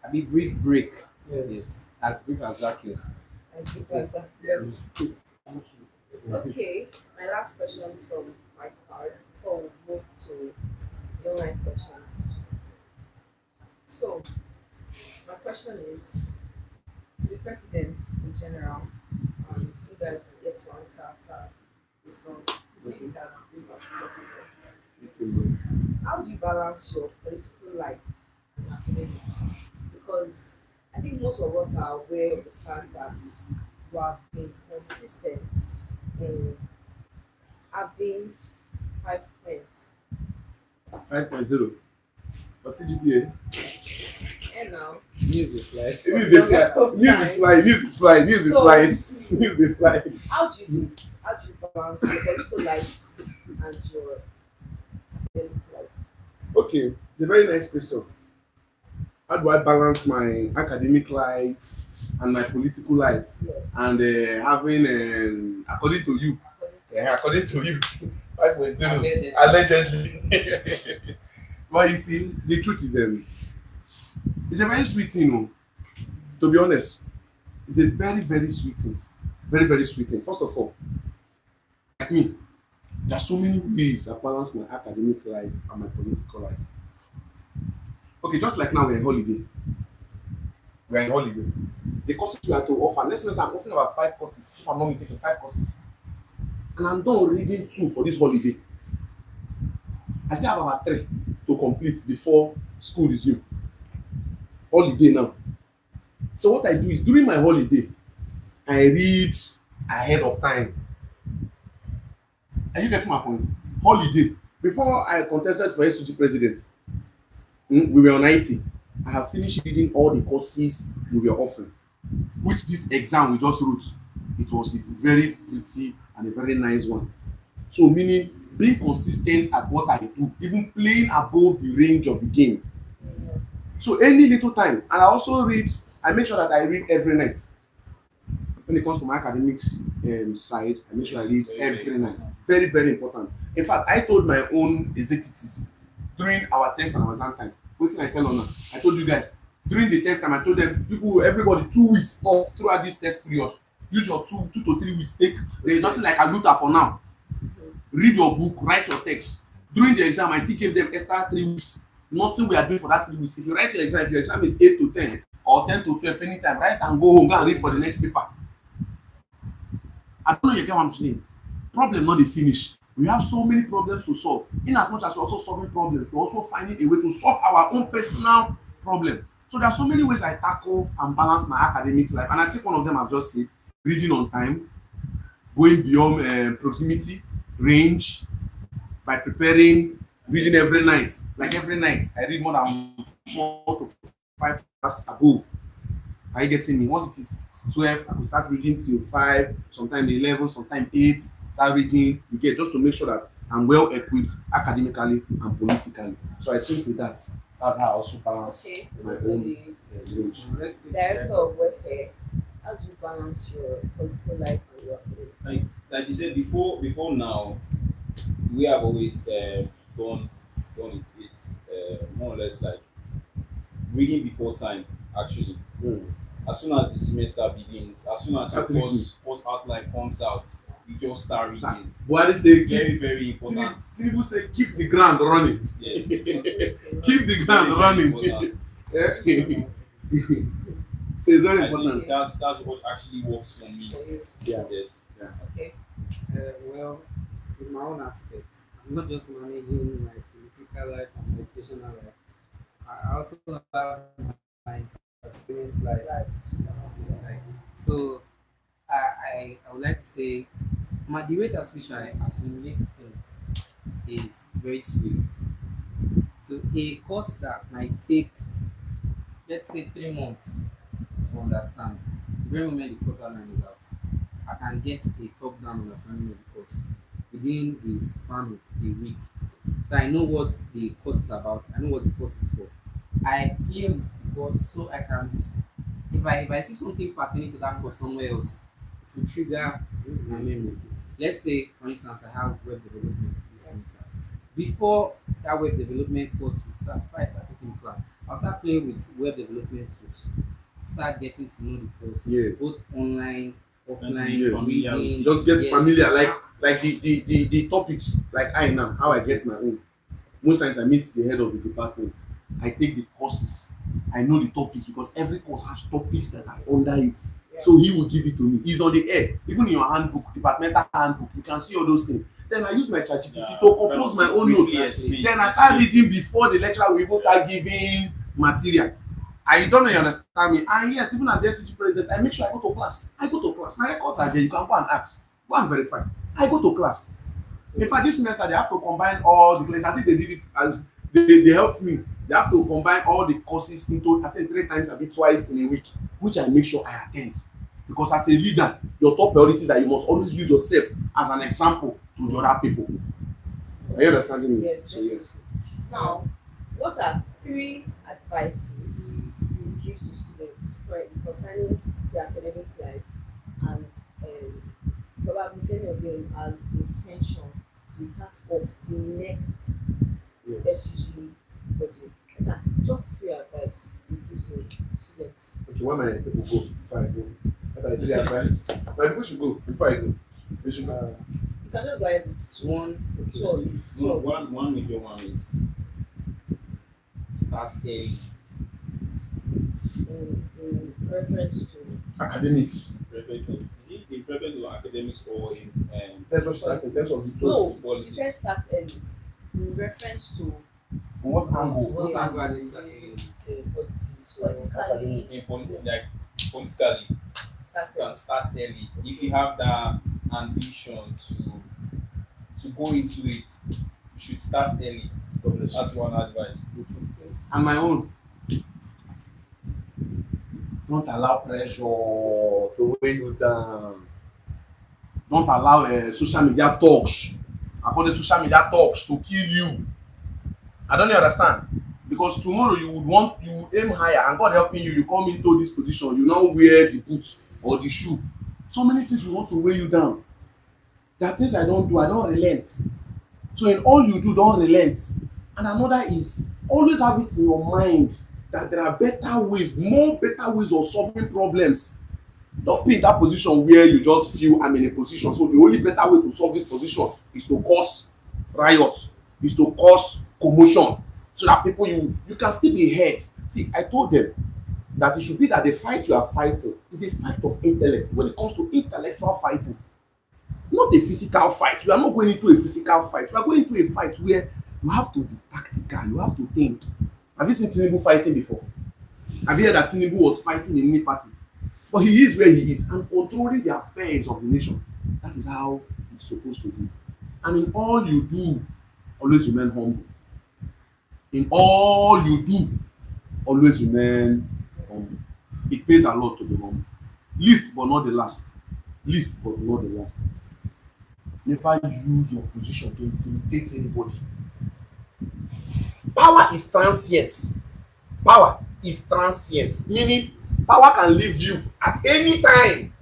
I be brief break. Yes, as brief as Zacchaeus. Thank you, Pastor. Yes. Okay, my last question from my part before we move to the online questions. So, my question is to the president in general, you guys get to answer after it's done. Make it as brief as possible. How do you balance your political life and academics? Because I think most of us are aware of the fact that you have been consistent in having 5 points. 5.0 for CGPA. And now, News is like News is flying. News is flying. News is flying. News is So- flying. News is flying. how do you do it? How do you balance your political life and your academic life? Okay, the very nice question. How do I balance my academic life and my political life? Yes. And having, according to you, according to you, 5.0 Allegedly. allegedly. But you see, the truth is, it's a very sweet thing, oh, to be honest. It's a very, very sweet thing. Very, very sweet thing. First of all, like me, there are so many ways I balance my academic life and my political life. Okay, just like now we're on holiday. We're on holiday. The courses we are to offer, let's say I'm offering about 5 courses, if I'm not mistaken, 5 courses. And I'm done reading 2 for this holiday. I still have about 3 to complete before school resume. Holiday now. So what I do is during my holiday, I read ahead of time. Are you getting my point? Holiday. Before I contested for SUG president, we were on 90. I have finished reading all the courses we were offering, which this exam we just wrote, it was a very pretty and a very nice one. So meaning being consistent at what I do, even playing above the range of the game. So any little time, and I also read, I make sure that I read every night. When it comes to my academics side, I make sure I read every night. Very, very important. In fact, I told my own executives during our test and our exam time, what thing I tell on now, I told you guys, during the test time, I told them, people, everybody, 2 weeks off throughout this test period. Use your 2 to 3 weeks. Take, there is nothing like a looter for now. Read your book, write your text. During the exam, I still gave them extra 3 weeks. Nothing we are doing for that 3 weeks. If you write your exam, if your exam is 8 to 10 or 10 to 12, anytime, write and go home, go and read for the next paper. I don't know you get what I'm saying. Problem not the finish. We have so many problems to solve. In as much as we're also solving problems, we're also finding a way to solve our own personal problem. So there are so many ways I tackle and balance my academic life. And I think one of them I've just said, reading on time, going beyond proximity, range, by preparing, reading every night. Like every night, I read more than 4 to 5 hours above. Are you getting me? Once it is 12, I will start reading till 5, sometimes 11, sometimes 8. Start reading, you get, just to make sure that I'm well equipped academically and politically. So I think with that, that's how I also balance my So own the range. Let's take director of welfare, how do you balance your political life and your academic? Like you said before now, we have always done it. It's more or less like reading before time. Actually, as soon as the semester begins, as soon as your Start reading. course outline comes out, you just start reading. Buhari say, Very, very important. Tinubu say, keep the ground running. Yes. Keep the ground Very, very running. important. So it's very I important. think that's what actually works for me. Yeah. Yes. Okay. well, in my own aspect, I'm not just managing my political life and my educational life. I also have my entertainment life. It's like, so I would like to say the rate at which I assimilate things is very swift. So a course that might take, let's say, 3 months to understand, the very moment the course outline is out, I can get a top-down understanding of the course within the span of a week. So I know what the course is about. I know what the course is for. I play with the course so I can if I see something pertaining to that course somewhere else, it will trigger my memory. Let's say, for instance, I have web development this semester. Before that web development course will start, before I start taking the class, I'll start playing with web development tools. Start getting to know the course, Yes. both online, And to offline, be Yes. familiar with reading. it. Just get Yes. familiar, like the topics, like I now, how I get my own. Most times I meet the head of the department. I take the courses. I know the topics because every course has topics that are under it. Yeah. So he will give it to me. He's on the air. Even in your handbook, departmental handbook, you can see all those things. Then I use my ChatGPT Yeah, to compose my own notes. briefly explain. Then I start reading before the lecturer will even start giving material. I don't know you understand me. And yet, even as the SCG president, I make sure I go to class. I go to class. My records are there. You can go and ask. Go and verify. I go to class. In fact, this semester they have to combine all the classes. As if they did it as they helped me. They have to combine all the courses into, I think, 3 times, a bit twice in a week, which I make sure I attend. Because as a leader, your top priorities are you must always use yourself as an example to the other people. Are you understanding me? Yes. So yes. Now, what are 3 advices you would give to students concerning their academic lives and probably if any of them has the intention to be part of the next SUG body? What are just 3 advice you give to students? Okay, where my people go before I go? What are the 3 advice? My people should go before I go. They should go. You can just go ahead with 2. One, 2 of it. 2 of it. One major one is start early. In reference to Academics. Is it in preference to academics or in That's what she said in terms of the no, tools. she said start early in reference to On what angle? what Yes. angle are they starting? politically like politically you start can early. start early if you have that ambition to go into it. You should start early. That's one advice. And my own. Don't allow pressure to weigh you down. Don't allow social media talks. I call the social media talks to kill you. I don't understand. Because tomorrow you would aim higher, and God helping you, you come into this position, you now wear the boot or the shoe. So many things will want to weigh you down. There are things I don't do, I don't relent. So in all you do, don't relent. And another is always have it in your mind that there are better ways, more better ways of solving problems. Don't be in that position where you just feel I'm in a position. So the only better way to solve this position is to cause riot, is to cause commotion, so that people you can still be heard. See, I told them that it should be that the fight you are fighting is a fight of intellect when it comes to intellectual fighting, not a physical fight. You are not going into a physical fight. You are going into a fight where you have to be tactical, you have to think. Have you seen Tinubu fighting before? Have you heard that Tinubu was fighting in any party? But he is where he is and controlling the affairs of the nation. That is how it's supposed to be. And in all you do, always remain humble. In all you do, always remain humble. It pays a lot to be humble. Least but not the last. Least but not the last. Never use your position to intimidate anybody. Power is transient. Power is transient, meaning power can leave you at any time.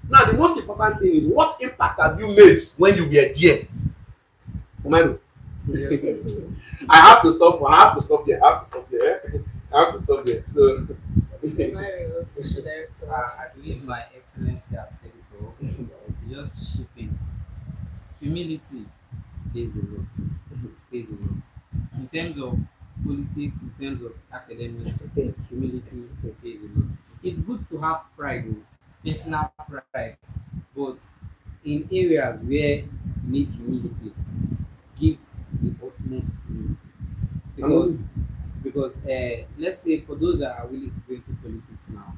Now, the most important thing is what impact have you made when you were there? Omaro. Yes, sir. I have to stop there. I have to stop there. So, Mario, social director. I believe my excellency has said it all. To just chip in, humility pays a lot. Pays a lot. In terms of politics, in terms of academics, humility pays a lot. It's good to have pride, personal pride, but in areas where you need humility, give the utmost humility. Because let's say for those that are willing to go into politics now,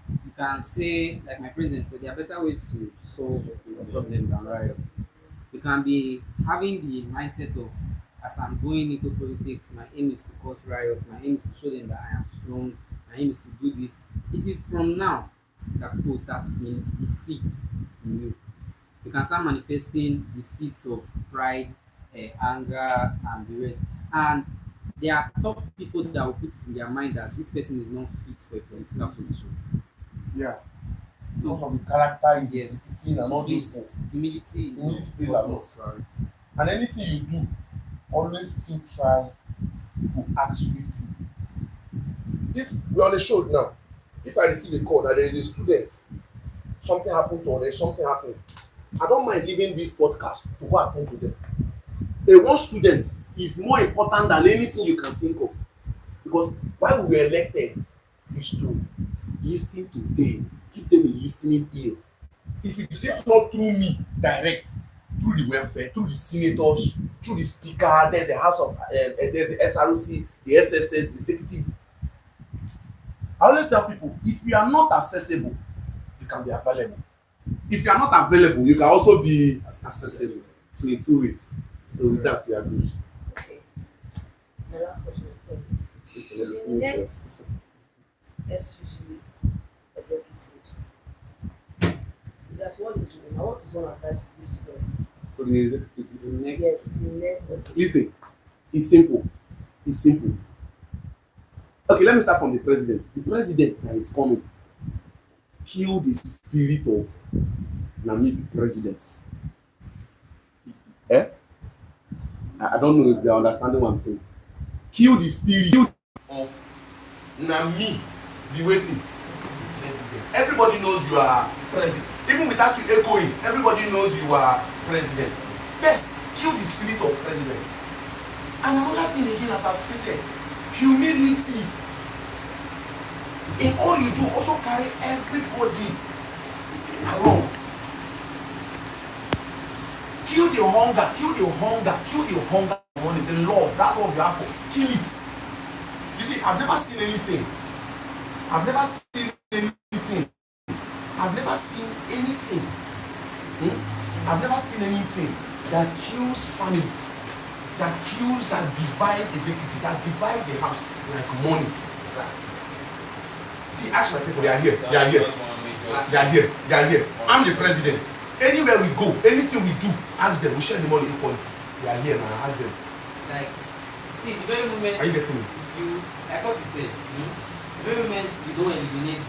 you can say, like my president said, there are better ways to solve a problem than riot. You can be having the mindset of, as I'm going into politics, my aim is to cause riot, my aim is to show them that I am strong, my aim is to do this. It is from now that people start seeing the seeds in you. You can start manifesting the seeds of pride, anger, and the rest. And there are top people that will put in their mind that this person is not fit for a political position. yeah. So, Because of the character is yes, discipline and so all those please, things. humility Humility is plays of a lot. utmost priority. And anything you do, always still try to act swiftly. if we're on the show now, if I receive a call that there is a student, something happened to, or there's something happened, I don't mind leaving this podcast to go attend to them. A one student is more important than anything you can think of, because why we were elected is to listen to them, give them a listening ear. If not through me direct, through the welfare, through the senators, through the speaker, there's the house of there's the SROC, the SSS, the executive. I always tell people, if you are not accessible, you can be available. If you are not available, you can also be accessible. So in two ways. So with that, you are good. Okay. My last question is the next SUG executives. That what is one advice you give to them? For the executives. The next, Yes, the next SUG. Listen, it's simple. It's simple. Okay, let me start from the president. The president that is coming, kill the spirit of Nami's president. Eh? I don't know if they are understanding what I'm saying. Kill the spirit of Nami, the waiting president. Everybody knows you are president. Even without you echoing, everybody knows you are president. First, kill the spirit of president. And another thing again, as I've stated, humility. In all you do, also carry everybody along. Kill the hunger, kill the hunger, kill the hunger, the love, that love you have for, kill it. You see, I've never seen anything. I've never seen anything. I've never seen anything. I've never seen anything that kills family, that kills, that divides executive, that divides the house like money. See, ask my people, they are here. They are here. They are here. They are here. I'm the president. Anywhere we go, anything we do, ask them. We share the money equally. They are here now. Ask them. like, see, the very moment Are you getting me? you, like what you said, the very moment you don't eliminate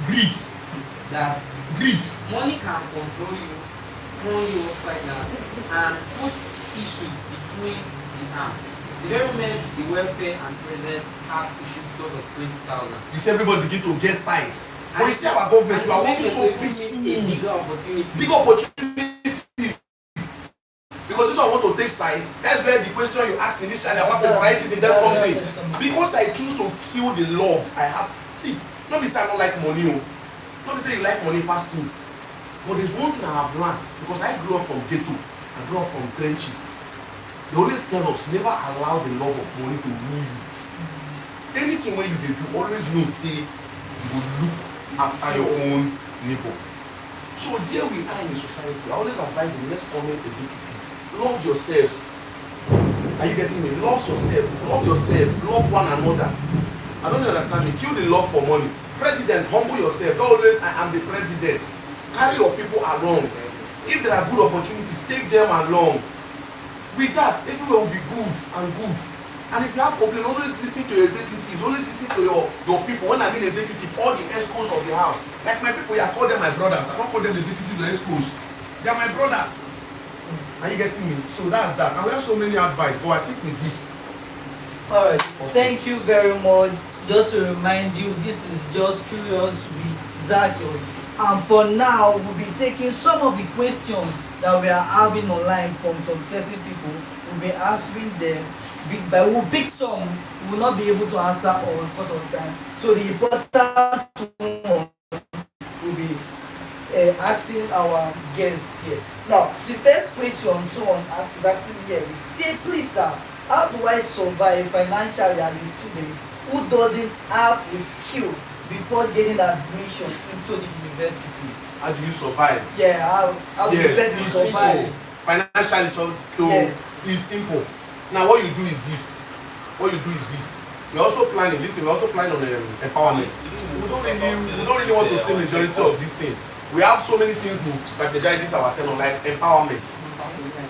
Greed. that Greed. money can control you, throw you upside down, and put issues between the arms. The very moment the welfare and president have issues because of 20,000. You see everybody begin to get side. But you see our government, you are working so a peaceful. bigger opportunity. Big opportunities. Because this one want to take side. That's where the question you asked initially about the varieties in them comes in. Because I choose to kill the love I have. See, not be say I don't like money. Not be say you like money past me. But there's one thing I have learned, because I grew up from ghetto. I grew up from trenches. They always tell us, never allow the love of money to rule you. Anything when you do, always know say you will look after your own neighbor. So there we are in the society. I always advise the next coming executives, love yourselves. Are you getting me? Love yourself. Love yourself. Love one another. I don't understand me. Kill the love for money. President, humble yourself. Don't always, I am the president. Carry your people along. If there are good opportunities, take them along. With that, everywhere will be good and good. And if you have complaint, always listen to your executives, always listen to your people. When I mean executive, all the escorts of the house. Like my people, I call them my brothers. I don't call them executives or escorts. They are my brothers. Are you getting me? So that's that. And we have so many advice, but I think with this. Alright, thank you very much. Just to remind you, this is Just Curious with Zacchaeus. And for now, we'll be taking some of the questions that we are having online from some certain people. We'll be answering them bit by bit. We'll pick some, we will not be able to answer all because of time. So the important one will be asking our guests here. Now, the first question someone is asking here is, say please sir, how do I survive financially as a student who doesn't have a skill before getting admission into the university? How do you survive? Yeah, how do you best it's survive? simple. Financially, so Yes. it's simple. Now, what you do is this. What you do is this. We're also planning. Listen, we're also planning on empowerment. We don't really want to say majority of this thing. We have so many things to strategize this our turn on, like empowerment.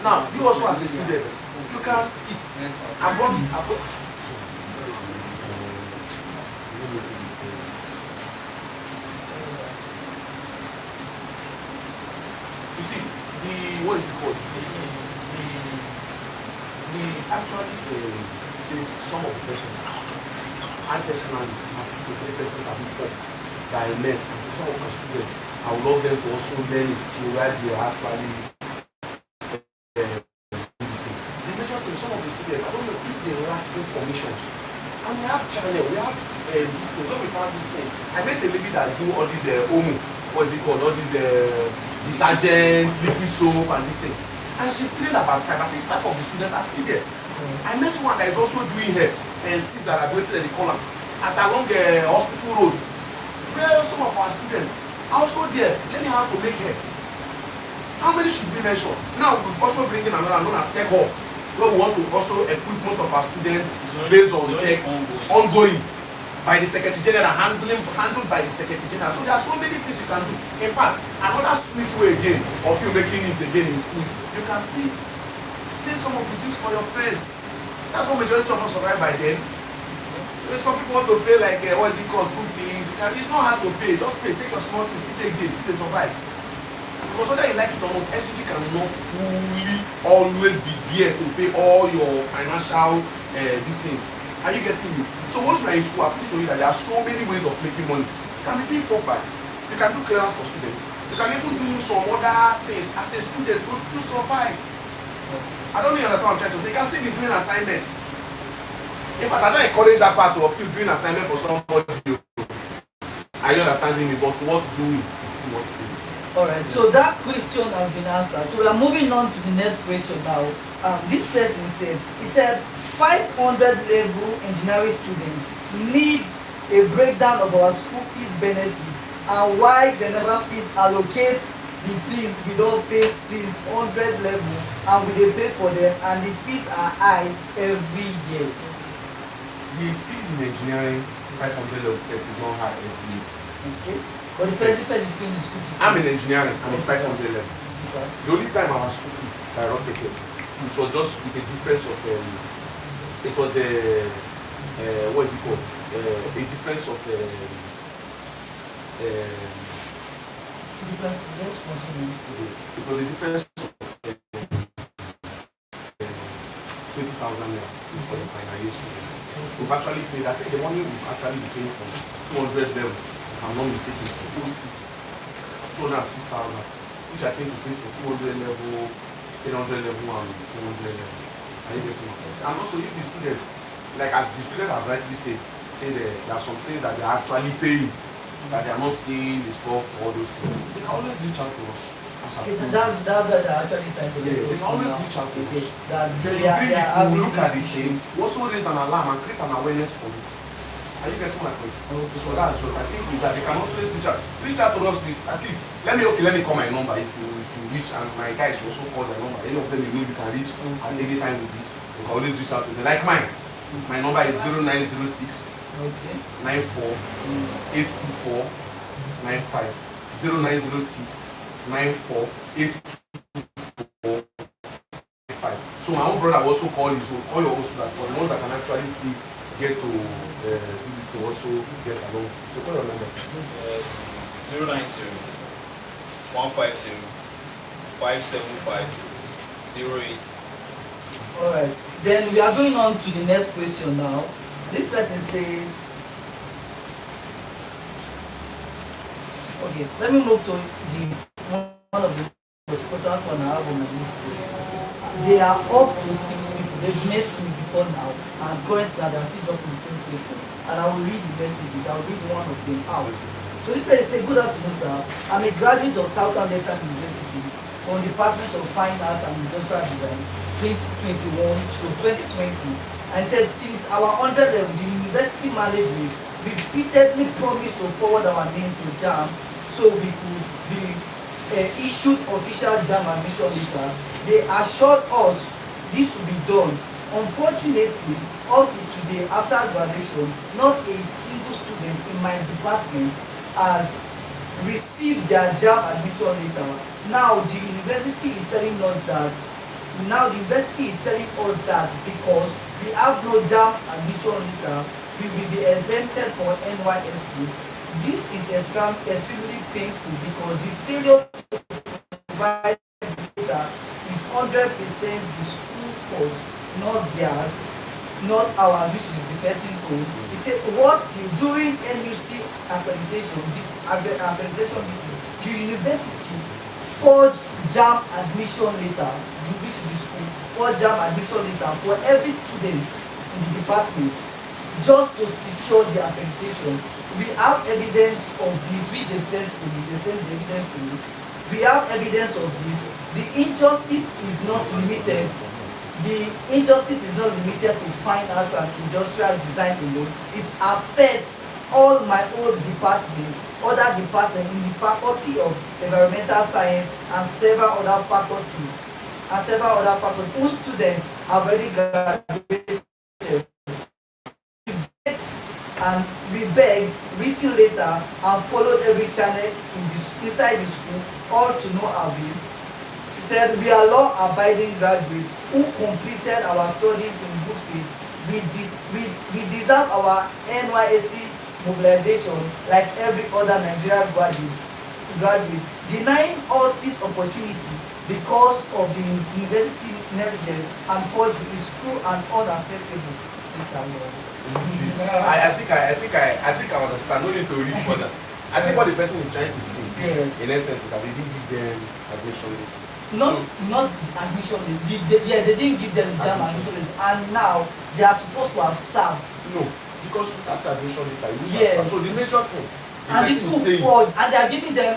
Now, you also as a student, you can see. I've got you see, what is it called? The actually say some of the persons I personally have two to three persons have before that I met and so some of my students, I would love them to also learn a skill while they are actually this thing. The major thing, some of the students, I don't know if they lack information. And we have channel, we have this thing, when we pass this thing, I met a lady that do all these omo, what is it called, all these detergent, liquid soap and this thing. And she trained about five, I think five of the students are still there. I met one that is also doing hair and sis that are going to the corner at along hospital road. Where some of our students are also there, learning how to make hair. How many should we mention? Now we're also bringing another known as tech hub, where we want to also equip most of our students based on tech ongoing by the Secretary General, handled by the Secretary General. So there are so many things you can do. In fact, another split way again of you making it again in schools, you can still pay some of the dues for your friends. That's what majority of us survive by then. Some people want to pay like what is it called, school fees. It's not hard to pay. Just pay, take your small things, still take this, still survive. Because whether you like it or not, SCG cannot fully always be there to pay all your financial these things. Are you getting me? So once you are in school, I'm telling you that there are so many ways of making money. You can be doing forfeit. You can do clearance for students. You can even do some other things as a student to still survive. I don't really understand what I'm trying to say. You can still be doing assignments. In fact, I don't encourage that part of you doing assignment for somebody. Are you understanding me? But what doing is still what doing. Alright, so that question has been answered. So we are moving on to the next question now. This person said 500 level engineering students need a breakdown of our school fees benefits and why they never fit allocate the things we don't pay 600 level and we dey pay for them and the fees are high every year. The fees in engineering 500 level first is not high every year. Okay. But the person is paying the school fees. I'm in engineering, I'm in 500 level. Sorry. The only time our school fees skyrocketed, it was just with a difference of it was what is it called? A difference of Let's continue. it was a difference of 20,000 naira. This for the final year students. We've actually paid that. The money we've actually been paying from 200 level, if I'm not mistaken, is 206,000, which I think we paid for 200 level, 300 level, and 400 level. Are you getting my point? And also, if the students, like as the students have rightly said there are some things that they are actually paying, that they are not seeing the stuff, all those things, they can always reach out to us. That's what they're actually trying to do. Yes, they can always reach out to us. That Then they are you having look at the this thing, issue. you also raise an alarm and create an awareness for it. Are you getting my point? Okay. So that's just, I think with that they can also reach out to us with at least let me call my number if you reach, and my guys will also call their number. Any of them you know you can reach at any time with this. You can always reach out to them. Like mine. My number is 0906 Okay. 94 824 95 0906 94 824 95. So my own brother also call you, so call your own so that for the ones that can actually see get to do this thing also get along. So call your number. 090 150 575 08. Alright. Then we are going on to the next question now. This person says, okay, let me move to the one of the most important one I have on my list. They are up to 6 people. They've met me before now, and currently they are still dropping the same question. And I will read the messages. I will read one of them out. So this person says, good afternoon, sir. I'm a graduate of Southern Delta University from the Department of Fine Art and Industrial Design 2021 to 2020, and said since our 100 level, the university management repeatedly promised to forward our name to JAM so we could be issued official JAM admission letter. They assured us this will be done. Unfortunately, up to today, after graduation, not a single student in my department has received their JAM admission letter. Now the university is telling us that because we have no JAM admission letter, we will be exempted from NYSC. This is extremely painful because the failure to provide data is 100% the school fault, not theirs. not ours, which is the person's own. He said, what still during NUC accreditation, this accreditation visit, the university forged JAM admission letter, you reach the school, forged JAM admission letter for every student in the department just to secure the accreditation. We have evidence of this, which they sent to me, they sent the evidence to me. We have evidence of this. The injustice is not limited. The injustice is not limited to fine arts and industrial design alone. It affects all my own departments, other departments in the faculty of environmental science and several other faculties whose students have already graduated. And we beg, written letter and followed every channel inside the school, all to no avail. She said, we are law-abiding graduates who completed our studies in good faith. We deserve our NYSC mobilization like every other Nigerian graduate. Denying us this opportunity because of the university negligence and forgery is cruel and unacceptable. I think I understand. No need to read further. I think what the person is trying to say, Yes. in essence, is that we didn't give them admission. Not admission. They didn't give them the JAM admission, and now they are supposed to have served. No, because without admission letter, you Yes. have so the major thing. And the school forged, and they are giving them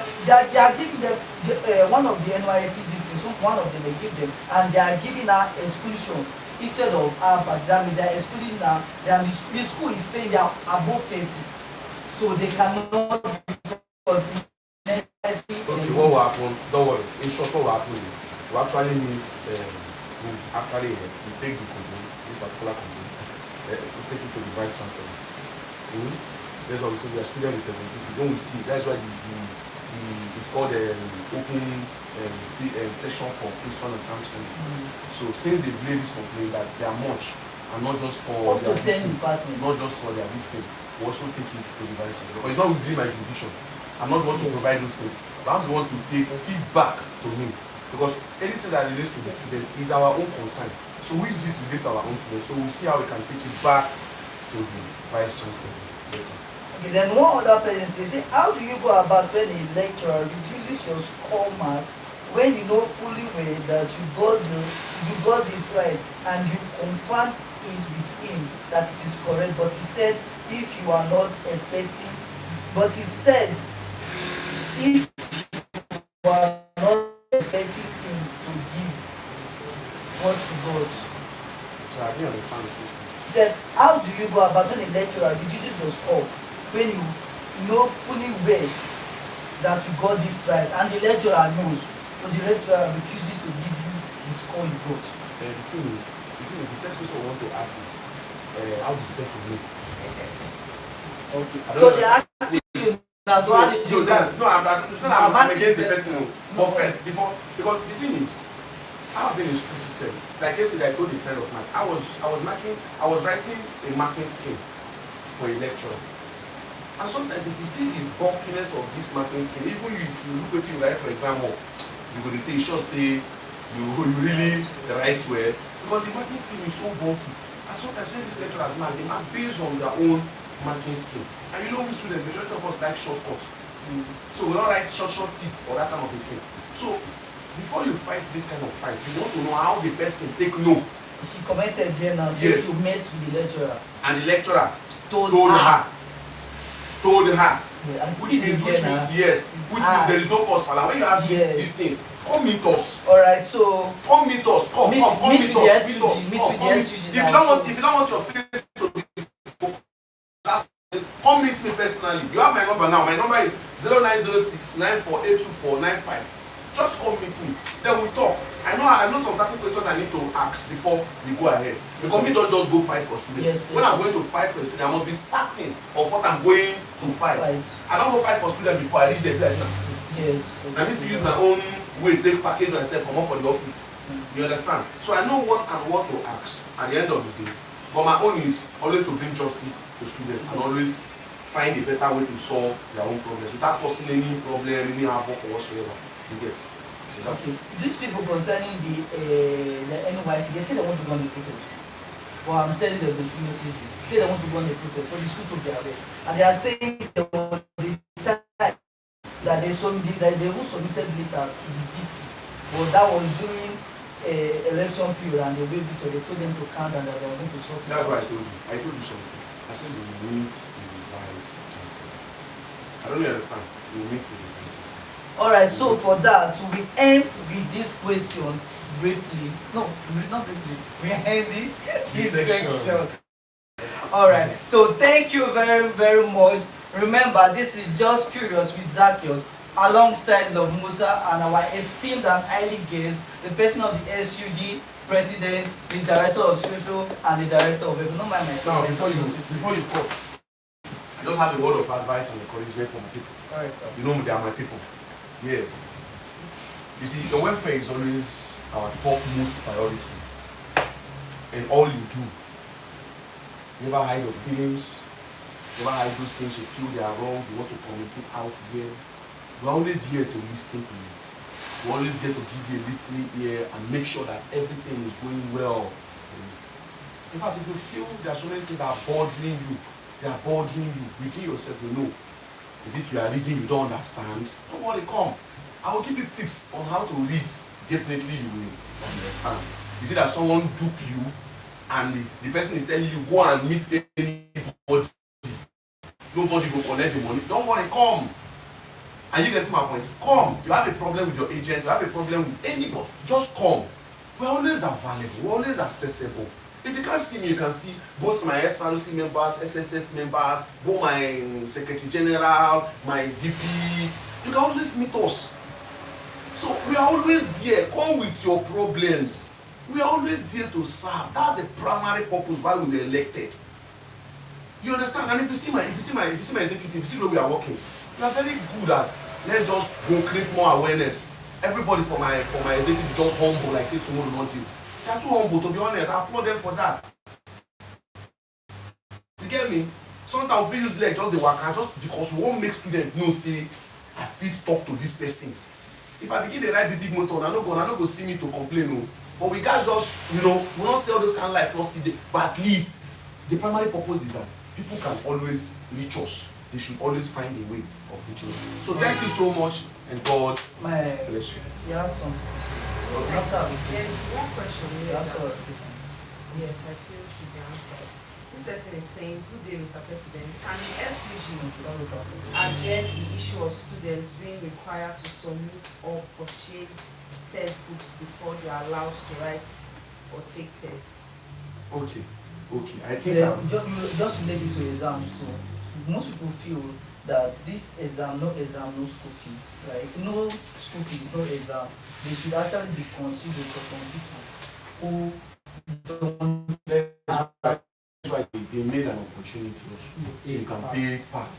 one of the NYSC listings. So one of them they give them, and they are giving her exclusion instead of that they are excluding her. And the school is saying they are above 30, so they cannot. Okay, what will happen? Don't worry. In short, what will happen is we actually meet. We take the complaint, this particular complaint, we take it to the vice chancellor. That's why we say we are student representatives. When we see, that's why it's called open session for principal and councillors. So since they've made this complaint that they are much, and not just for up to their 10 departments, not just for their listing, we also take it to the vice chancellor. Because it's not within my jurisdiction. I'm not the one to provide those things. But I'm the one to take feedback to him. Because anything that relates to the student is our own concern. So which this relates to our own students. So we'll see how we can take it back to the vice chancellor. Yes, sir. okay, then one other person say, how do you go about when a lecturer reduces your score mark when you know fully well that you got this right and you confirm it with him that it is correct, but he said if you are not expecting, but he said if you are not expecting him to give what you got. So I didn't understand the question. He said, how do you go about when a lecturer reduces your score when you know fully well that you got this right and the lecturer knows, but the lecturer refuses to give you the score you got? The thing is, the first question I want to ask is, how did the person know? Okay. I don't So they understand. ask you, that's why they do that. I'm against the person. But first, because the thing is, I've been in school system. Like yesterday, I told a friend of mine, I was writing a marking scheme for a lecturer. And sometimes if you see the bulkiness of this marking scheme, even if you look at it right for example, you're going to say, sure say, you really the right way. Because the marking scheme is so bulky. And sometimes when these lecturers mark, they mark based on their own marking scheme. And you know, we students, majority of us like shortcuts. So we don't write short tip or that kind of a thing. So before you fight this kind of fight, you want to know how the person take no. She commented here now, says Yes. she met with the lecturer. And the lecturer Told told her. her. Yeah, and Which means yes. Which means there is no cause for that. When you ask these things, come meet us. Alright, so Come meet us. Come meet us. with the Meet SUG, us. meet Come, with the come meet. SUG If you now, don't so- want your face to be focused, come meet me personally. You have my number now. My number is 0906 9482 Just come meet me. Then we talk. I know some certain questions I need to ask before we go ahead. Because we don't just go fight for students. Yes, When I'm going to fight for a student, I must be certain of what I'm going to fight. I don't go fight for students before I reach the place. yes. I need to use my own way to take package myself, come up for the office. You understand? So I know what and what to ask at the end of the day. But my own is always to bring justice to students and always find a better way to solve their own problems without causing any problem, any havoc or whatsoever. You get? So that's Okay. These people concerning the NYC, they say they want to go on the protest. but I'm telling them they should message you. Say they want to go on a protest for the school to be aware. And they are saying there was a time that they even submitted letter to the DC, but that was during election period and they waived it, or they told them to count and that they were going to sort it That's out. why I told you. I told you something. I said we will meet with the vice chancellor. I don't really understand. We will meet with the vice chancellor. Alright, so for that, so we end with this question briefly. No, not briefly. We end this section. Alright, so thank you very, very much. Remember, this is Just Curious with Zacchaeus alongside Love Musa and our esteemed and highly guest, the person of the SUG president, the director of social, and the director of no mind my Now, before you cut, I just have a word of advice and encouragement for my people. Alright, sir. You know they are my people. Yes. You see, your welfare is always our topmost priority. And all you do, never hide your feelings, never hide those things you feel they are wrong, you want to communicate out there. We're always here to listen to you. We're always there to give you a listening ear and make sure that everything is going well for you. In fact, if you feel there are so many things that are bothering you, within yourself, you know. Is it you are reading, you don't understand? Don't worry, come. I will give you tips on how to read. Definitely you will understand. Is it that someone dupe you and if the person is telling you go and meet anybody, nobody will collect the money? Don't worry, come. And you get my point. Come. You have a problem with your agent, you have a problem with anybody, just come. We're always available, we're always accessible. If you can't see me, you can see both my SRC members, SSS members, both my Secretary General, my VP. You can always meet us. So we are always there. Come with your problems. We are always there to serve. That's the primary purpose why we were elected. You understand? And if you see my executive, you see where we are working. We are very good at let's just go create more awareness. Everybody for my executive just humble, like say tomorrow nothing. They are too humble, to be honest. I applaud them for that. You get me? Sometimes we use like just the work just because we won't make students know say I fit talk to this person. If I begin to ride the big motor, I no go see me to complain. No. But we guys just, we don't sell this kind of life lost today. But at least the primary purpose is that people can always reach us. They should always find a way of reaching us. So thank you so much and God bless you. Yeah, some. There's one question here. That's all. Yes, I feel should be answered. This person is saying, good day, Mr. President. Can the SUG address the issue of students being required to submit or purchase textbooks before they are allowed to write or take tests? Okay. I think just related to exams too. Most people feel that this exam, no school fees. Like no school fees, no exam. They should actually be considered for some people who don't. That's why they made an opportunity also. So you can pay part.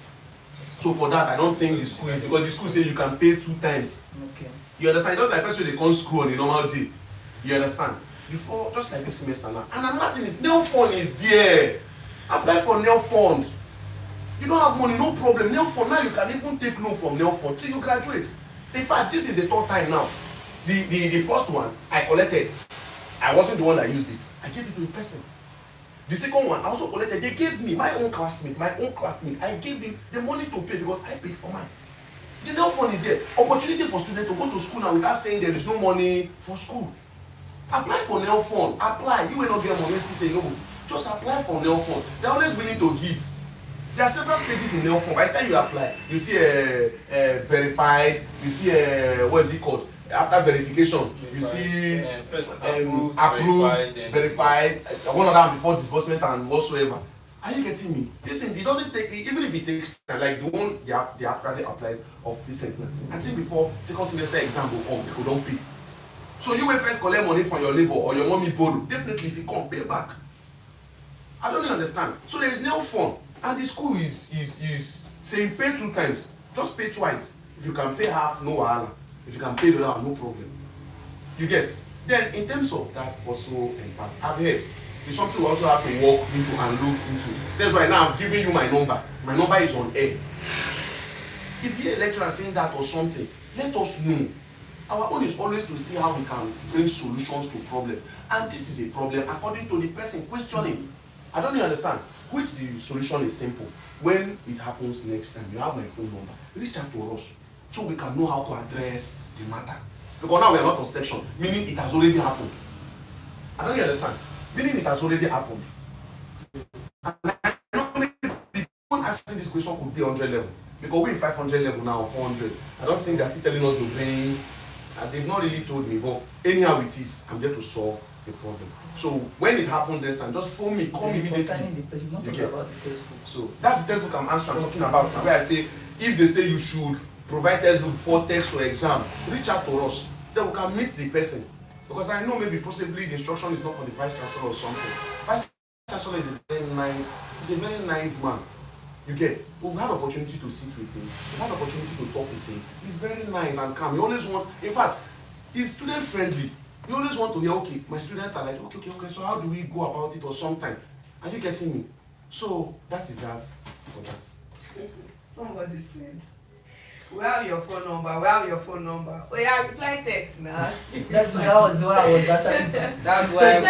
So for that, I don't think the school is because the school says you can pay 2 times. Okay. You understand? Just like person they come school on a normal day. You understand? Before, just like this semester now. And another thing is, nail fund is there. Apply for nail fund. You don't have money, no problem. Nail fund now you can even take loan from nail fund till you graduate. In fact, this is the 3rd time now. The first one I collected, I wasn't the one that used it. I gave it to a person. The second one I also collected. They gave me my own classmate. I gave him the money to pay because I paid for mine. The nail fund is there. Opportunity for students to go to school now without saying there is no money for school. Apply for nail fund. Apply. You will not get money if you say no. Just apply for nail fund. They are always willing to give. There are several stages in nail fund. By the time you apply, you see verified. You see what is it called? After verification, you see first approved, verified, one of them before disbursement and whatsoever. Are you getting me? This thing, it doesn't take, even if it takes time, like the one they actually applied of recent now. I think before 2nd semester exam will come, they don't pay. So you will first collect money from your neighbor or your mommy borrow. Definitely if you come, pay back. I don't really understand. So there is nail fund. And the school is saying pay 2 times. Just pay twice. If you can pay half, no wahala. If you can pay the other, no problem. You get. Then in terms of that also impact, I've heard it's something we also have to walk into and look into. That's why now I'm giving you my number. My number is on air. If you're a lecturer saying that or something, let us know. Our own is always to see how we can bring solutions to problem. And this is a problem according to the person questioning. I don't really understand. Which the solution is simple. When it happens next time, you have my phone number. Reach out to us so we can know how to address the matter. Because now we are not on section, meaning it has already happened. I don't really understand. Meaning it has already happened. And I know maybe one asking this question could be 100 level. Because we're in 500 level now, 400. I don't think they're still telling us to bring. They've not really told me, but anyhow it is, I'm there to solve the problem. So when it happens next time, just phone me, call me immediately. You get. So that's the textbook I'm answering, I'm talking about. Where I say, if they say you should provide textbook before test or exam, reach out to us. Then we can meet the person. Because I know maybe possibly the instruction is not for the vice chancellor or something. Vice chancellor is he's a very nice man. You get. We've had opportunity to sit with him. We've had opportunity to talk with him. He's very nice and calm. He always wants, in fact, he's student friendly. You always want to hear, okay, my students are like, okay, so how do we go about it or sometime? Are you getting me? So that is that for that. Somebody said, we have your phone number, we have your phone number. Oh yeah, reply text now. That was the one I was attacking. That's why.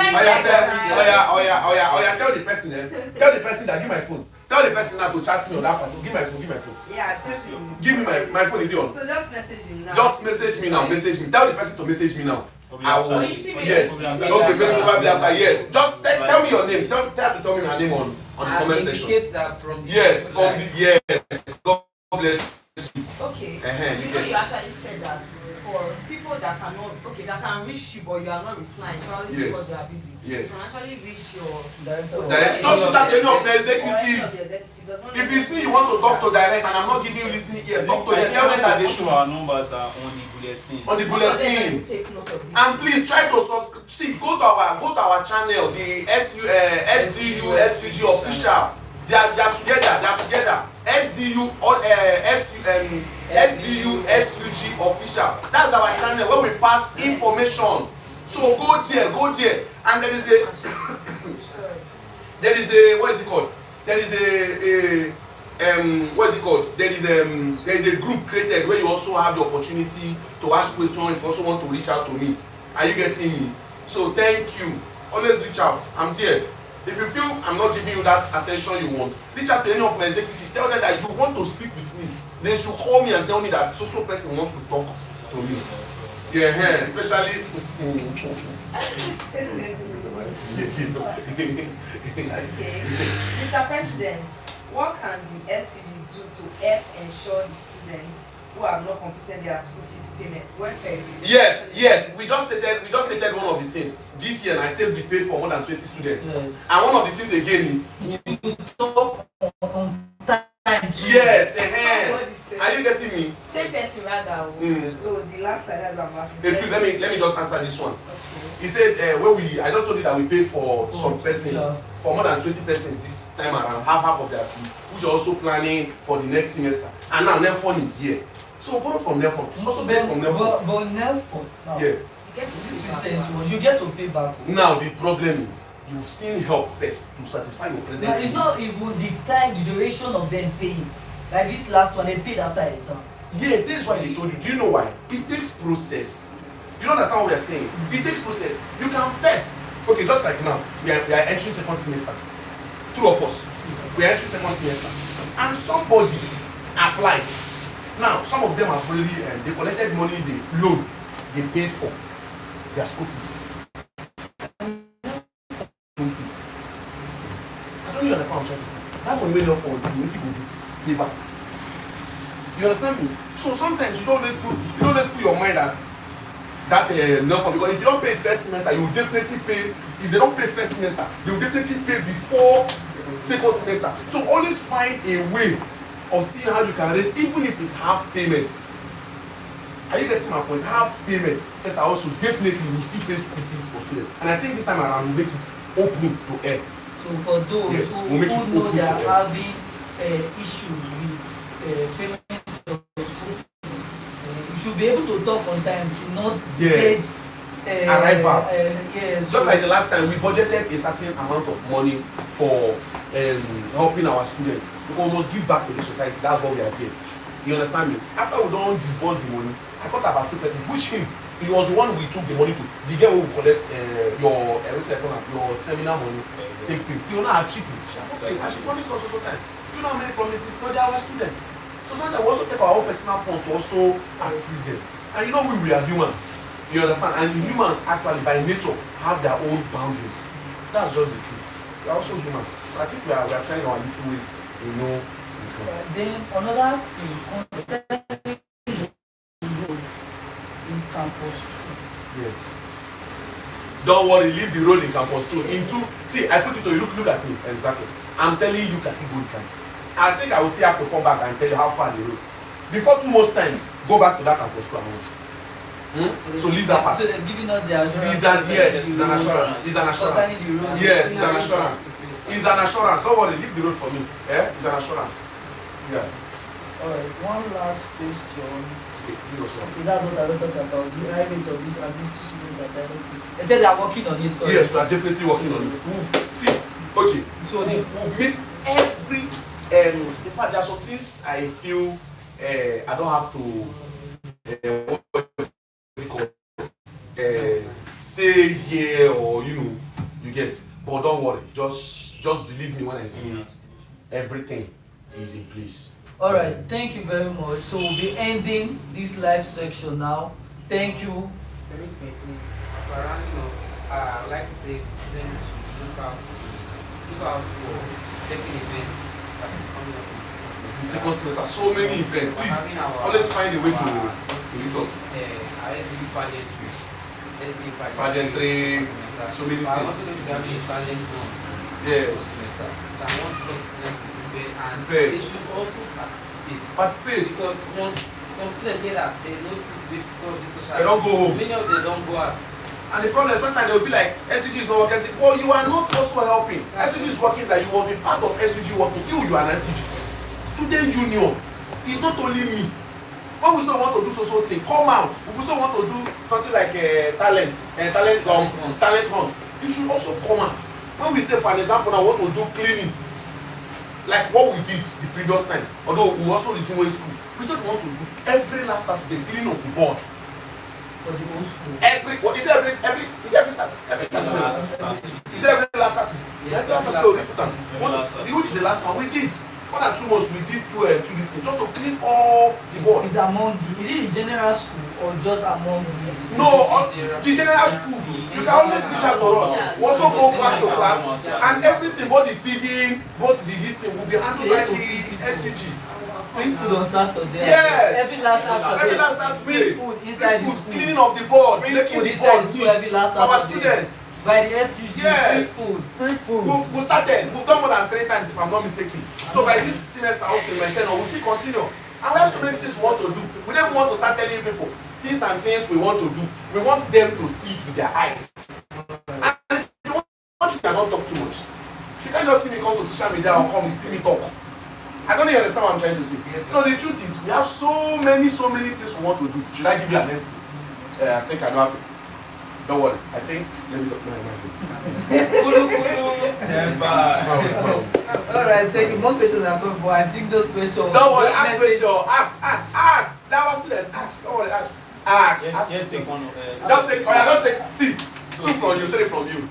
Tell the person tell the person that give my phone. Tell the person now to chat me on that person. Give my phone. Yeah, I feel you. Give me my phone, is yours. So just message him now. Just message me now. Tell the person to message me now. I will. Oh, you see me? Yes. You see me? Okay, probably after. Yes. Just tell me your name. Tell to tell me my name on the comment section. Indicate that from Yes, from the yes. God bless. Okay. You actually said that for people that can reach you, but you are not replying, probably Yes. because they are busy. Yes. You can actually reach your Director. Just chat any of the director executive. of the executive. Does not If it's me you want to talk to direct and I'm not giving you listening ear, talk to them. Tell them that they should Our numbers are on the bulletin. on the bulletin. Take note of this. And please try to see, go to our channel, the SDU SUG official. They are together. SDU SUG official. That's our channel where we pass information. So go there, and there is a what is it called? There is a group created where you also have the opportunity to ask questions if you also want to reach out to me. Are you getting me? So thank you. Always reach out. I'm there. If you feel I'm not giving you that attention you want, reach out to any of my executives. Tell them that you want to speak with me. They should call me and tell me that so person wants to talk to me. Yeah, especially. Okay. Mr. President, what can the SUG do to help ensure the students who have not completed their school fees payment welfare? Yes. We just stated one of the things. This year I said we paid for more than 20 students. Yes. And one of the things again is You talk on time. yes, Somebody said- Are you getting me? Same person rather. Oh, the last time I'm laughing. Excuse, let me just answer this one. Okay. He said I just told you that we paid for some persons, for more than 20 persons this time around, half of their fees, which are also planning for the next semester. And now Nelfon is here. So borrow from Nelfon. It's also paid from Nelfon. But Nelfon, now, Yeah. this recent one, you get to pay back. Now the problem is you've seen help first to satisfy your present But it's needs. not even the time, the duration of them paying. Like this last one, they paid after exam. Yes, this is why they told you. Do you know why? It takes process. You don't understand what we are saying. It takes process. You can first, okay, just like now, we are entering second semester. Two of us, we are entering second semester, and somebody applied. Now, some of them have already they collected money, they loan, they paid for their school fees. I don't really understand what I'm trying to say. That money made up for you, if you go do, pay back. You understand me? So sometimes you don't always put your mind at that enough, because if you don't pay first semester, you will definitely pay. If they don't pay first semester, they will definitely pay before second semester. So always find a way of seeing how you can raise, even if it's half payment. Are you getting my point? Half payment. Yes, I also definitely will still pay school fees for students. And I think this time around we'll make it open to air. So for those Yes, who, we'll make it who know open they are for them. having issues with payment of school fees, you should be able to talk on time to not Yes. get Arrival. yes. Just like the last time, we budgeted a certain amount of money for helping our students. We almost give back to the society. That's what we are doing. You understand me? After we don't disburse the money, I got about 2 persons, which him, he was the one we took the money to. The girl who collect your seminar money, take pay. Till now I've shipped it. She have okay, and she promised us also time. Do you know how many promises? No, they are our students. So sometimes we also take our own personal fund to also assist them. And you know we are human. You understand? And humans actually by nature have their own boundaries. That's just the truth. We are also humans. So I think we are trying our little ways, you know. Then another thing concerning road in campus 2. Yes. Don't worry, leave the road in campus 2. See, I put it to you, look at me. Exactly. I'm telling you categorically. I think I will still have to come back and tell you how far the road. Before 2 most times, go back to that campus 2 and watch. So leave that part. So they're giving us the assurance. Yes, it's an assurance. It's an assurance. Concerning the road. Yes, it's an assurance. It's an assurance. Don't worry, leave the road for me. It's an assurance. Yeah. Alright, one last question. Okay, give us one. Okay, that's what I was talking about. The high rate of this and these 2 students that are working. They said they are working on it. Yes, we are definitely working on it. See, okay. So we've met every. In fact, there are some things I feel I don't have to. What is it called? Say here or you get. But don't worry, just believe me when I say it. Everything is in place. Alright, thank you very much. So we'll be ending this live section now. Thank you. Permit me, please. So rounding up, I'd like to say the students should look out for certain events that's coming up in the second semester. The second semester, so many events. Please, always find a way to meet up. Our SDB pageantry. Pageantry, so many I'm things. also going to be having a talent month. Yes. Semester. So I want to talk to students to prepare and Prepare. they should also participate. Participate. Because once some students say that there is no school today because of this social They don't go home. many of them don't go out. And the problem is sometimes they will be like, SUG is not working. I say, well, you are not also helping. SUG is working, that you will be part of SUG working. You are an SUG. Student union. It's not only me. When we still want to do social thing, come out. If we still want to do something like talent hunt, you should also come out. When we say, for an example, I want to do cleaning, like what we did the previous time, although we also resume school, we said we want to do every last Saturday cleaning of the board. For the old school. Every Saturday? Every Saturday. Is it every last Saturday? Yes, every last every Saturday. last Saturday. Which is the last one we did. 1 or 2 months we did two this thing just to clean all the board. Is it the general school or just among the? No, the general school. You can always reach out to us. We also go class to class, and everything, both the feeding, both the this thing will be handled by the SCG. Free food on Saturday. Yes. Every last Saturday. Free food inside the school. Cleaning of the board, Free making food the inside board the school neat every last for our Saturday. students. By the SUG. Yes. Free food. We started. We've done more than 3 times if I'm not mistaken. So by this semester also in my tenure, we'll still continue. And we have so many things we want to do. We don't even want to start telling people things we want to do. We want them to see it with their eyes. And if you want, you cannot talk too much. You can't just see me come to social media or come see me talk. I don't even understand what I'm trying to say. Yes, so the truth is, we have so many things we want to do. Should I give you an estimate? I think I don't have to. Don't worry. I think let me look my mind. Alright, thank you. More questions are coming, but I think those questions. Don't worry, ask question. Ask. That was student. Ask. Don't worry, ask. Just take one. Just take. See, 2 from you, 3 from you.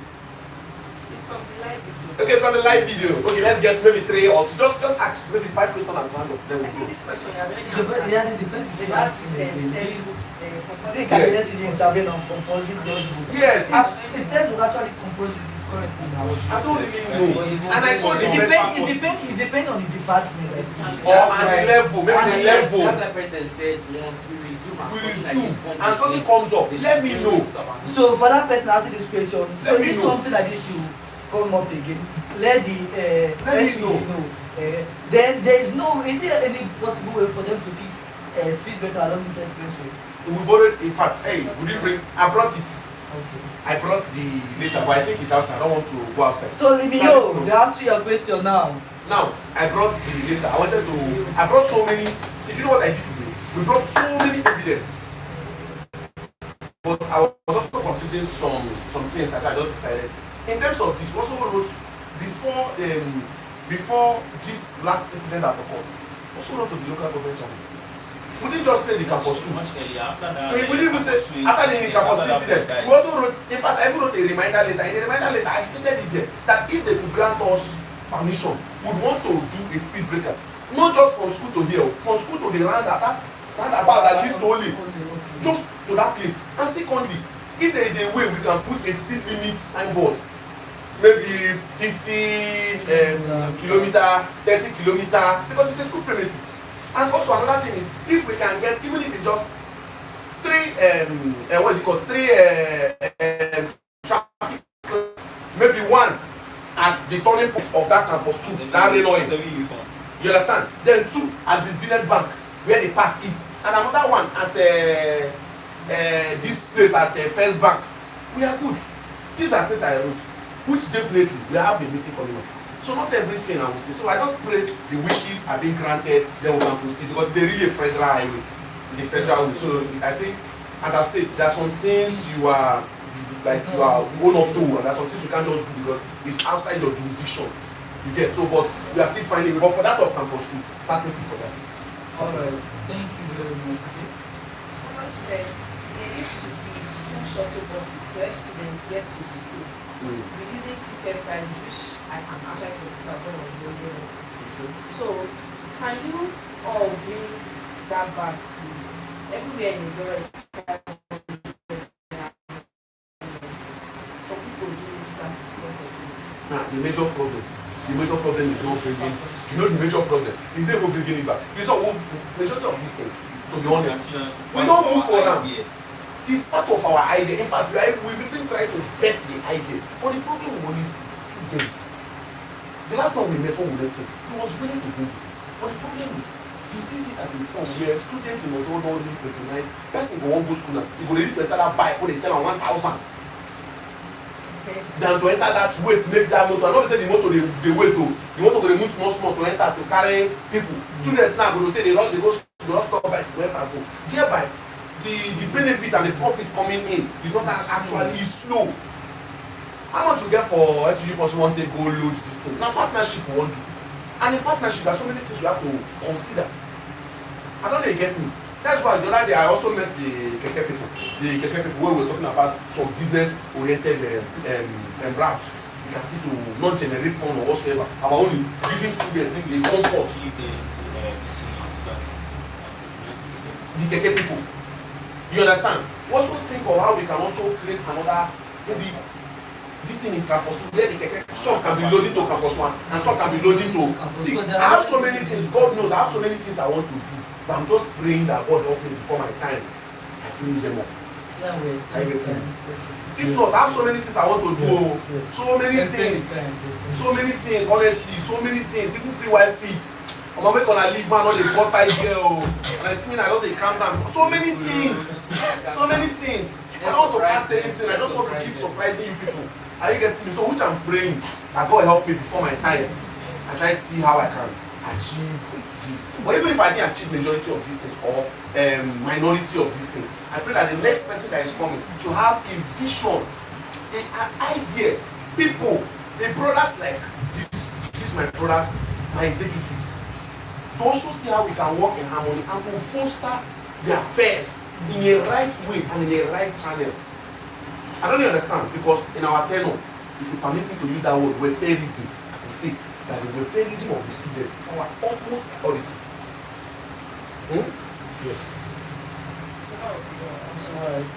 It's from the live video. Okay, so the live video. Okay, let's get maybe 3 or 2. Just ask maybe 5 questions at random. Then I we think go. this question you have already The answered. person said That that is Say can the SUG intervene on composing those books? Yes. Is textbook actually composing currently now? I don't really know. And I told It you depends on the department. or and the level, maybe the level. That's why President said once we resume We resume and something comes up. Let me know. So for that person asking this question, so Let me if know. something like this should come up again, let the Let me SUG know. know. Then there is there any possible way for them to fix speed breaker along this expressway? We borrowed, in fact, hey, we didn't bring, I brought it. Okay. I brought the later, but I think it's outside. I don't want to go outside. So Limio, they answer your question now. Now, I brought the later. I brought so many. See, you know what I did today? We brought so many evidence. But I was also considering some things as I just decided. In terms of this, we also wrote before this last incident that occurred, also run to the local government chairman. We didn't just say the campus 2. Much earlier after that. We didn't even say after the campus 3 incident. We also wrote, in fact, I even wrote a reminder letter. In the reminder letter, I stated it there that if they could grant us permission, we would want to do a speed breaker. Not just from school to here, from school to the roundabout, that's roundabout that leads to only, just to that place. And secondly, if there is a way we can put a speed limit signboard, maybe 50 kilometer, 30 kilometer, because it's a school premises. And also another thing is, if we can get, even if it's just 3 what is it called, 3 traffic lights, maybe 1 at the turning point of that campus 2, that rail oil. You understand? Then 2 at the Zenith Bank where the park is, and another one at this place at First Bank. We are good. These are things I wrote, which definitely we have a meeting coming up. So not everything I will say. So I just pray the wishes are being granted, then we can proceed, because it's really a federal highway. It's a federal way. So I think, as I've said, there are some things you are own up to, and there are some things you can't just do because it's outside your jurisdiction. You get so, but we are still finding. But for that of campus 2, certainty for that. Alright, thank you very much. Somebody said there used to be school shuttle buses where students get to school. Using ticket prices, which I can actually testify when I was younger. So, can you all bring that back, please? Everywhere in Missouri is some people do this classes because of this. Now, the major problem is not bringing. You know the major problem is not even bringing it back. You saw majority of these things. To be honest, we don't move for now. It's part of our idea. In fact, we've even tried to bet the idea. But the problem with only students. The last time we met for Woodson, he was willing to do this. But the problem is, he sees it as a form where students in Ozo don't really patronize. Person go one go school now, he go ready to enter that bike when they tell him 1,000. Than to enter that weight, make that motor. I'm not saying the motor they wait to. The motor go dey move small to enter to carry people. Students now go say they rush, they go stop bike to enter go. Thereby, the benefit and the profit coming in is not actually slow. How much you get for SUG person want to go load this thing? Now partnership we want to. And in partnership there are so many things you have to consider. I don't know you get me. That's why the other day I also met the keke people. The keke people where we were talking about some business oriented routes. You can see to not generate fund or whatsoever. Our own is giving students the comfort. The keke people. You understand? Also think of how we can also create another, maybe this thing in campus 2, where the keke, some can be loading to campus 1 and some can be loading to. See, I have so many things, God knows, I have so many things I want to do, but I'm just praying that God help me before my time. I finish them up. If not, I have so many things I want to do. So many things, honestly, so many things, even free Wi-Fi. I'm not gonna leave man on the post idea. And I see me, I just say calm down. So many things. I don't want to cast anything. I just want to keep surprising you people. Are you getting me? So which I'm praying that God help me before my time. I try to see how I can achieve this. But even if I didn't achieve majority of these things or minority of these things, I pray that the next person that is coming should have a vision, an idea. People, the brothers like this my brothers, my executives. To also see how we can work in harmony and to foster their affairs in a right way and in a right channel. I don't understand, because in our tenor, if you permit me to use that word, welfareism, I can see that the welfareism of the students is our utmost priority. Yes.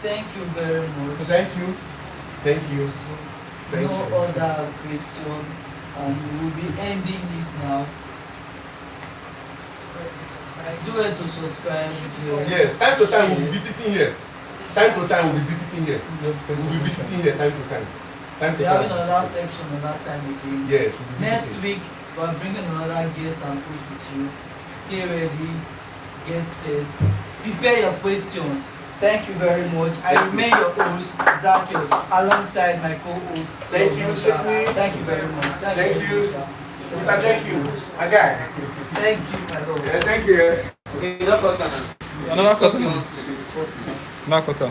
Thank you very much. So thank you. No other question, and we will be ending this now. Do it to subscribe. Yes, time to time we'll be visiting here. Time to time we'll be visiting here. We'll be visiting here time to time. We're having another section another time again. Yes. Next week, we're bringing another guest and host with you. Stay ready, get set, prepare your questions. Thank you very much. I remain your host, Zacchaeus, alongside my co-host. Thank you, Shishni. Thank you very much. Thank you. Mr. Thank you. Again. Thank you, my lord. Thank you. Okay, that question. Another question. Another question.